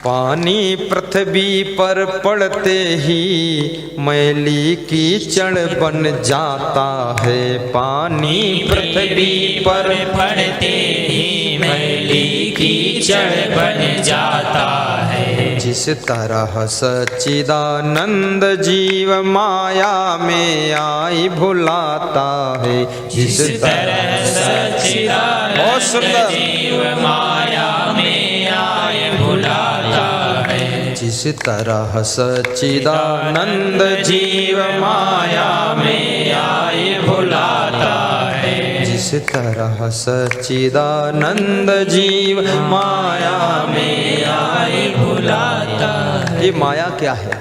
पानी पृथ्वी पर पड़ते ही मैली कीचड़ बन जाता है। पानी पृथ्वी पर पड़ते ही मैली कीचड़ बन जाता है। जिस तरह सच्चिदानंद जीव माया में आई भुलाता है। जिस तरह सच्चिदानंद जीव माया में आए भुलाता है। जिस तरह सच्चिदानंद जीव माया में आए भुलाता है। जिस तरह सच्चिदानंद जीव माया में आए भुलाता है। ये माया क्या है?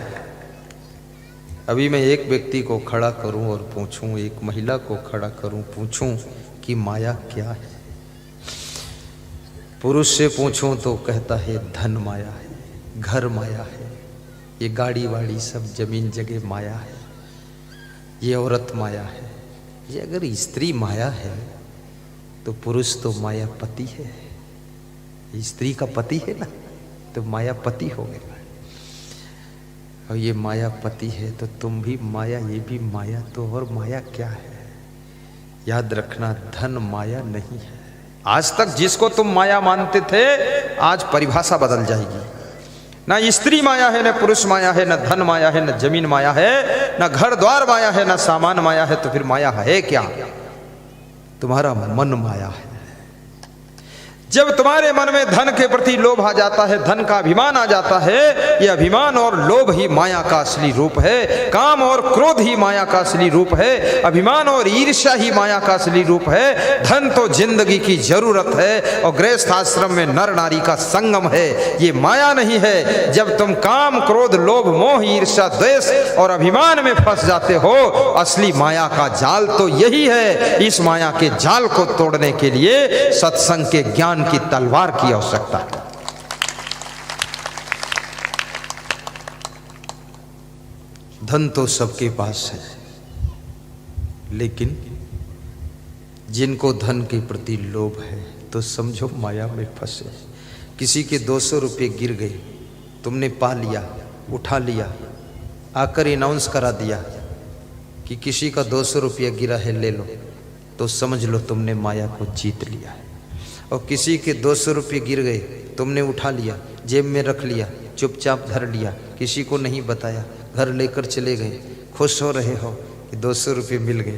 अभी मैं एक व्यक्ति को खड़ा करूं और पूछूं, एक महिला को खड़ा करूं पूछूं कि माया क्या है। पुरुष से पूछूं तो कहता है धन माया है, घर माया है, ये गाड़ी वाड़ी सब जमीन जगह माया है, ये औरत माया है। ये अगर स्त्री माया है तो पुरुष तो माया पति है, स्त्री का पति है ना, तो माया पति हो गया। और ये माया पति है तो तुम भी माया, ये भी माया। तो और माया क्या है? याद रखना, धन माया नहीं है। आज तक जिसको तुम माया मानते थे, आज परिभाषा बदल जाएगी। ना स्त्री माया है, ना पुरुष माया है, ना धन माया है, ना जमीन माया है, ना घर द्वार माया है, ना सामान माया है। तो फिर माया है क्या? तुम्हारा मन माया है। जब तुम्हारे मन में धन के प्रति लोभ आ जाता है, धन का अभिमान आ जाता है, ये अभिमान और लोभ ही माया का असली रूप है। काम और क्रोध ही माया का असली रूप है। अभिमान और ईर्ष्या ही माया का असली रूप है। धन तो जिंदगी की जरूरत है और गृहस्थ आश्रम में नर नारी का संगम है, ये माया नहीं है। जब तुम काम, क्रोध, लोभ, मोह, ईर्ष्या, द्वेष और अभिमान में फंस जाते हो, असली माया का जाल तो यही है। इस माया के जाल को तोड़ने के लिए सत्संग के ज्ञान की तलवार की आवश्यकता है। धन तो सबके पास है, लेकिन जिनको धन के प्रति लोभ है तो समझो माया में फंसे। किसी के 200 रुपये गिर गए, तुमने पा लिया, उठा लिया, आकर अनाउंस करा दिया कि किसी का 200 रुपया गिरा है, ले लो, तो समझ लो तुमने माया को जीत लिया है। और किसी के 200 रुपये गिर गए, तुमने उठा लिया, जेब में रख लिया, चुपचाप धर लिया, किसी को नहीं बताया, घर लेकर चले गए, खुश हो रहे हो कि 200 रुपये मिल गए,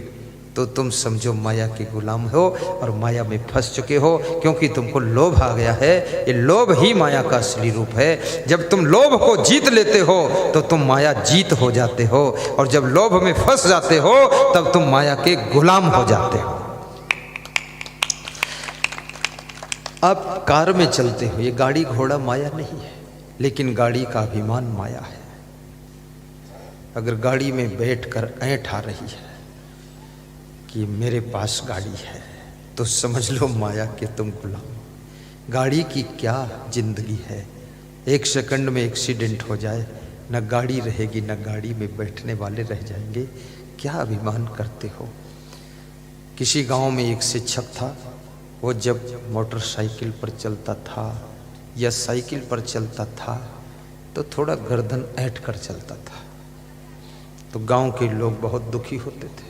तो तुम समझो माया के गुलाम हो और माया में फंस चुके हो, क्योंकि तुमको लोभ आ गया है। ये लोभ ही माया का असली रूप है। जब तुम लोभ को जीत लेते हो तो तुम माया जीत हो जाते हो, और जब लोभ में फंस जाते हो तब तुम माया के गुलाम हो जाते हो। अब कार में चलते हो, ये गाड़ी घोड़ा माया नहीं है, लेकिन गाड़ी का अभिमान माया है। अगर गाड़ी में बैठकर ऐंठ आ रही है कि मेरे पास गाड़ी है, तो समझ लो माया के तुम गुलाम। गाड़ी की क्या जिंदगी है? एक सेकंड में एक्सीडेंट हो जाए, न गाड़ी रहेगी, न गाड़ी में बैठने वाले रह जाएंगे। क्या अभिमान करते हो? किसी गांव में एक शिक्षक था, वो जब मोटरसाइकिल पर चलता था या साइकिल पर चलता था तो थोड़ा गर्दन ऐंठ कर चलता था, तो गांव के लोग बहुत दुखी होते थे।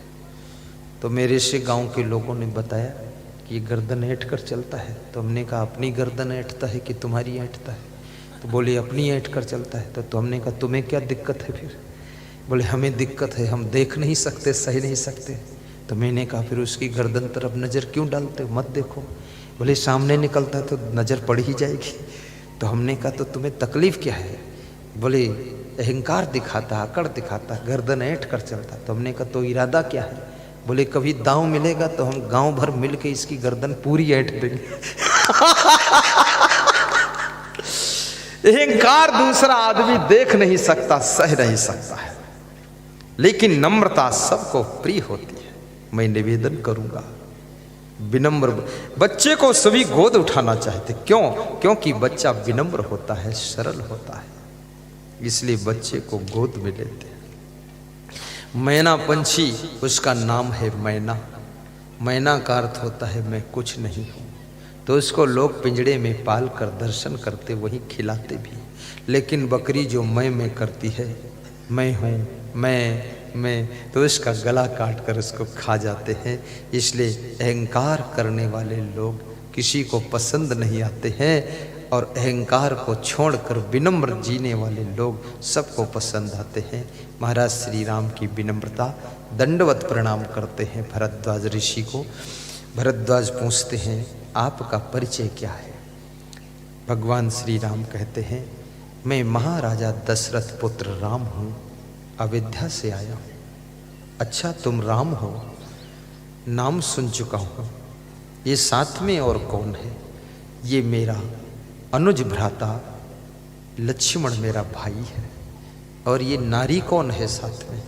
तो मेरे से गांव के लोगों ने बताया कि ये गर्दन ऐंठ कर चलता है। तो हमने कहा अपनी गर्दन ऐंठता है कि तुम्हारी ऐंठता है? तो बोले अपनी ऐंठ कर चलता है। तो हमने कहा तुम्हें क्या दिक्कत है फिर? बोले हमें दिक्कत है, हम देख नहीं सकते, सह नहीं सकते। तो मैंने कहा फिर उसकी गर्दन तरफ नज़र क्यों डालते हो? मत देखो। बोले सामने निकलता है तो नज़र पड़ ही जाएगी। तो हमने कहा तो तुम्हें तकलीफ़ क्या है? बोले अहंकार दिखाता, अकड़ दिखाता, गर्दन ऐंठ कर चलता। तो हमने कहा तो इरादा क्या है? बोले कभी दांव मिलेगा तो हम गांव भर मिल के इसकी गर्दन पूरी ऐंठ देंगे। अहंकार दूसरा आदमी देख नहीं सकता, सह नहीं सकता है, लेकिन नम्रता सबको प्रिय होती है। मैं निवेदन करूंगा, विनम्र बच्चे को सभी गोद उठाना चाहते। क्यों? क्योंकि बच्चा विनम्र होता है, सरल होता है, इसलिए बच्चे को गोद में लेते हैं। मैना पंछी, उसका नाम है मैना। मैना का अर्थ होता है मैं कुछ नहीं हूं। तो उसको लोग पिंजड़े में पाल कर दर्शन करते, वही खिलाते भी। लेकिन बकरी जो मैं करती है, मैं हूँ, मैं, तो इसका गला काट कर उसको खा जाते हैं। इसलिए अहंकार करने वाले लोग किसी को पसंद नहीं आते हैं, और अहंकार को छोड़कर विनम्र जीने वाले लोग सबको पसंद आते हैं। महाराज श्री राम की विनम्रता, दंडवत प्रणाम करते हैं भरद्वाज ऋषि को। भरद्वाज पूछते हैं आपका परिचय क्या है? भगवान श्री राम कहते हैं मैं महाराजा दशरथ पुत्र राम हूँ, अयोध्या से आया हूँ। अच्छा तुम राम हो, नाम सुन चुका हूँ। ये साथ में और कौन है? ये मेरा अनुज भ्राता लक्ष्मण मेरा भाई है। और ये नारी कौन है साथ में?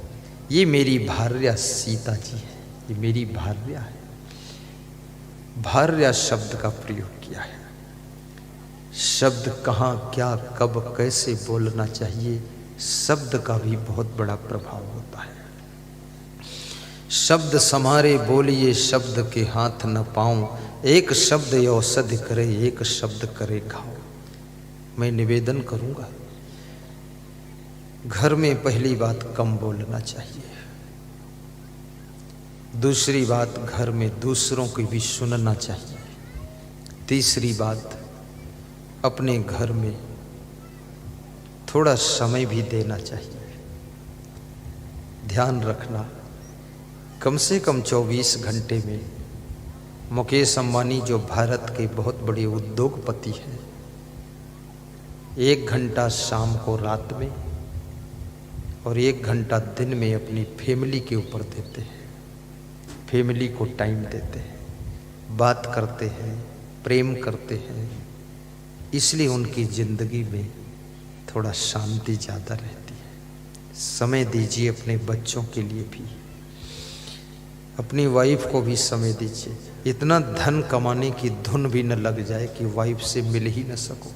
ये मेरी भार्या सीता जी है, ये मेरी भार्या है। भार्या शब्द का प्रयोग किया है। शब्द कहाँ, क्या, कब, कैसे बोलना चाहिए, शब्द का भी बहुत बड़ा प्रभाव होता है। शब्द समारे बोलिए, शब्द के हाथ न पाऊं, एक शब्द औषधि करे, एक शब्द करे घाव। मैं निवेदन करूंगा, घर में पहली बात कम बोलना चाहिए। दूसरी बात, घर में दूसरों की भी सुनना चाहिए। तीसरी बात, अपने घर में थोड़ा समय भी देना चाहिए। ध्यान रखना, कम से कम 24 घंटे में मुकेश अंबानी जो भारत के बहुत बड़े उद्योगपति हैं, 1 घंटा शाम को रात में और 1 घंटा दिन में अपनी फैमिली के ऊपर देते हैं। फैमिली को टाइम देते हैं, बात करते हैं, प्रेम करते हैं। इसलिए उनकी ज़िंदगी में थोड़ा शांति ज़्यादा रहती है। समय दीजिए अपने बच्चों के लिए भी, अपनी वाइफ को भी समय दीजिए। इतना धन कमाने की धुन भी न लग जाए कि वाइफ से मिल ही न सको।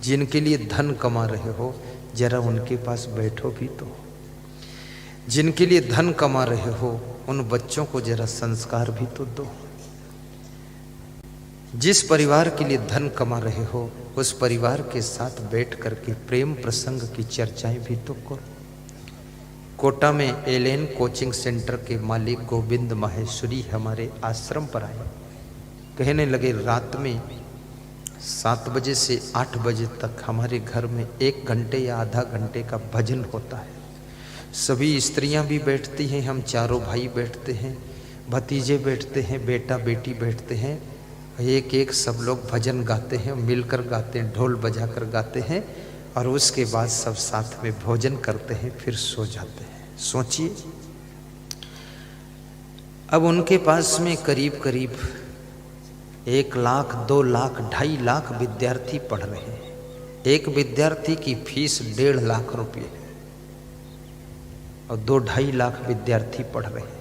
जिनके लिए धन कमा रहे हो जरा उनके पास बैठो भी तो। जिनके लिए धन कमा रहे हो उन बच्चों को जरा संस्कार भी तो दो। जिस परिवार के लिए धन कमा रहे हो उस परिवार के साथ बैठ करके प्रेम प्रसंग की चर्चाएं भी तो करो। कोटा में एलेन कोचिंग सेंटर के मालिक गोविंद माहेश्वरी हमारे आश्रम पर आए। कहने लगे रात में 7 बजे से 8 बजे तक हमारे घर में 1 घंटे या आधा घंटे का भजन होता है। सभी स्त्रियां भी बैठती हैं, हम चारों भाई बैठते हैं, भतीजे बैठते हैं, बेटा बेटी बैठते हैं। एक एक सब लोग भजन गाते हैं, मिलकर गाते हैं, ढोल बजा कर गाते हैं और उसके बाद सब साथ में भोजन करते हैं, फिर सो जाते हैं। सोचिए, अब उनके पास में करीब करीब 1 लाख, 2 लाख, 2.5 लाख विद्यार्थी पढ़ रहे हैं। एक विद्यार्थी की फीस 1.5 लाख रुपये है और 2-2.5 लाख विद्यार्थी पढ़ रहे हैं।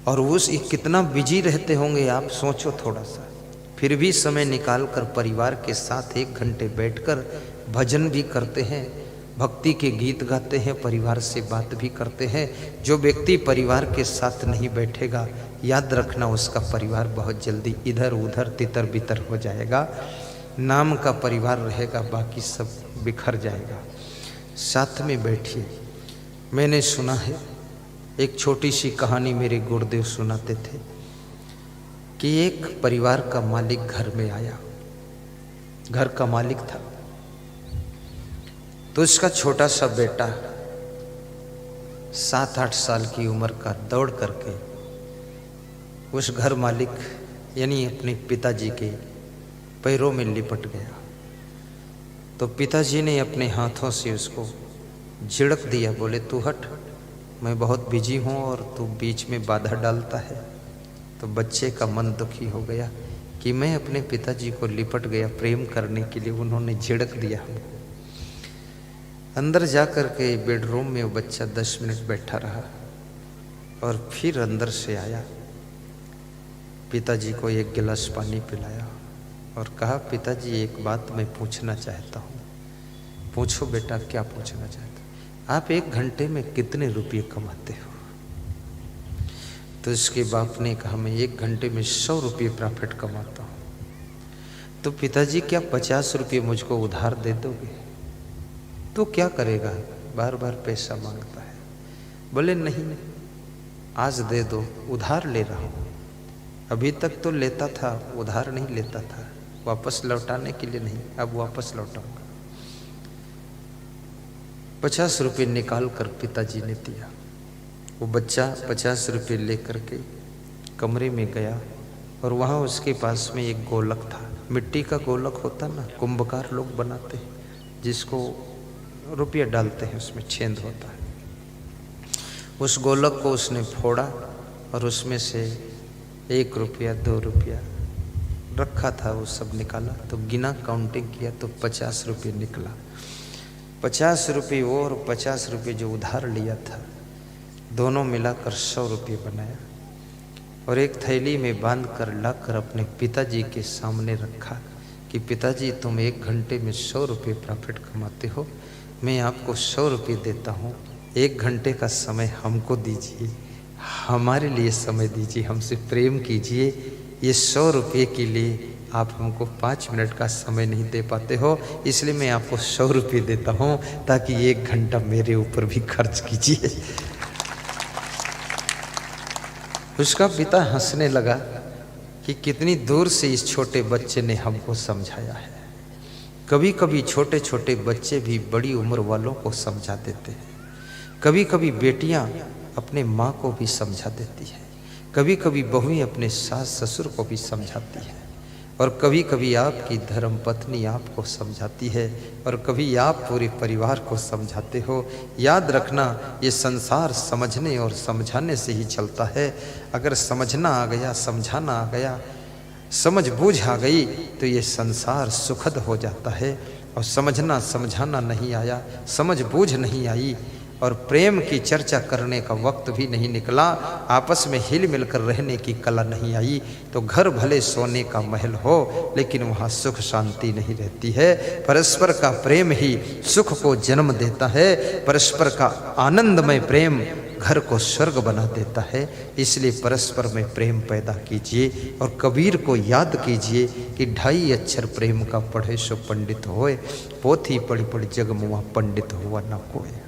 और वो कितना बिजी रहते होंगे आप सोचो थोड़ा सा। फिर भी समय निकालकर परिवार के साथ 1 घंटे बैठकर भजन भी करते हैं, भक्ति के गीत गाते हैं, परिवार से बात भी करते हैं। जो व्यक्ति परिवार के साथ नहीं बैठेगा, याद रखना उसका परिवार बहुत जल्दी इधर उधर तितर बितर हो जाएगा। नाम का परिवार रहेगा, बाकी सब बिखर जाएगा। साथ में बैठिए। मैंने सुना है, एक छोटी सी कहानी मेरे गुरुदेव सुनाते थे कि एक परिवार का मालिक घर में आया। घर का मालिक था तो उसका छोटा सा बेटा 7-8 साल की उम्र का दौड़ करके उस घर मालिक यानी अपने पिताजी के पैरों में लिपट गया। तो पिताजी ने अपने हाथों से उसको झिड़क दिया, बोले तू हट, मैं बहुत बिजी हूँ और तू बीच में बाधा डालता है। तो बच्चे का मन दुखी हो गया कि मैं अपने पिताजी को लिपट गया प्रेम करने के लिए, उन्होंने झिड़क दिया हमको। अंदर जा कर के बेडरूम में वो बच्चा 10 मिनट बैठा रहा और फिर अंदर से आया, पिताजी को 1 गिलास पानी पिलाया और कहा पिताजी एक बात मैं पूछना चाहता हूँ। पूछो बेटा, क्या पूछना चाहते हो? आप 1 घंटे में कितने रुपये कमाते हो? तो इसके बाप ने कहा मैं 1 घंटे में 100 रुपये प्रॉफिट कमाता हूँ। तो पिताजी क्या 50 रुपये मुझको उधार दे दोगे? तो क्या करेगा, बार बार पैसा मांगता है। बोले नहीं, आज दे दो, उधार ले रहा हूँ। अभी तक तो लेता था, उधार नहीं लेता था, वापस लौटाने के लिए नहीं, अब वापस लौटाऊंगा। 50 रुपये निकाल कर पिताजी ने दिया। वो बच्चा 50 रुपये लेकर के कमरे में गया और वहाँ उसके पास में एक गोलक था, मिट्टी का गोलक होता ना, कुंभकार लोग बनाते हैं, जिसको रुपया डालते हैं, उसमें छेद होता है। उस गोलक को उसने फोड़ा और उसमें से 1 रुपया 2 रुपया रखा था, वो सब निकाला। तो गिना, काउंटिंग किया तो 50 रुपये निकला। 50 रुपये वो और 50 रुपये जो उधार लिया था, दोनों मिलाकर 100 रुपये बनाया और एक थैली में बांध कर लाकर अपने पिताजी के सामने रखा कि पिताजी, तुम 1 घंटे में 100 रुपये प्रॉफिट कमाते हो, मैं आपको 100 रुपये देता हूँ, 1 घंटे का समय हमको दीजिए, हमारे लिए समय दीजिए, हमसे प्रेम कीजिए। ये 100 रुपये के लिए आप हमको 5 मिनट का समय नहीं दे पाते हो, इसलिए मैं आपको 100 रुपये देता हूँ ताकि 1 घंटा मेरे ऊपर भी खर्च कीजिए। उसका पिता हंसने लगा कि कितनी दूर से इस छोटे बच्चे ने हमको समझाया है। कभी कभी छोटे छोटे बच्चे भी बड़ी उम्र वालों को समझा देते हैं। कभी कभी बेटियां अपने माँ को भी समझा देती है, कभी कभी बहुएं अपने सास ससुर को भी समझाती है, और कभी कभी आपकी धर्म पत्नी आपको समझाती है, और कभी आप पूरे परिवार को समझाते हो। याद रखना, ये संसार समझने और समझाने से ही चलता है। अगर समझना आ गया, समझाना आ गया, समझ बूझ आ गई तो ये संसार सुखद हो जाता है। और समझना समझाना नहीं आया, समझ बूझ नहीं आई और प्रेम की चर्चा करने का वक्त भी नहीं निकला, आपस में हिल मिलकर रहने की कला नहीं आई, तो घर भले सोने का महल हो लेकिन वहाँ सुख शांति नहीं रहती है। परस्पर का प्रेम ही सुख को जन्म देता है, परस्पर का आनंदमय प्रेम घर को स्वर्ग बना देता है। इसलिए परस्पर में प्रेम पैदा कीजिए और कबीर को याद कीजिए कि 2.5 अक्षर प्रेम का पढ़े सो पंडित होए, पोथी पढ़ी पढ़ी जग मुआ पंडित हुआ न कोई।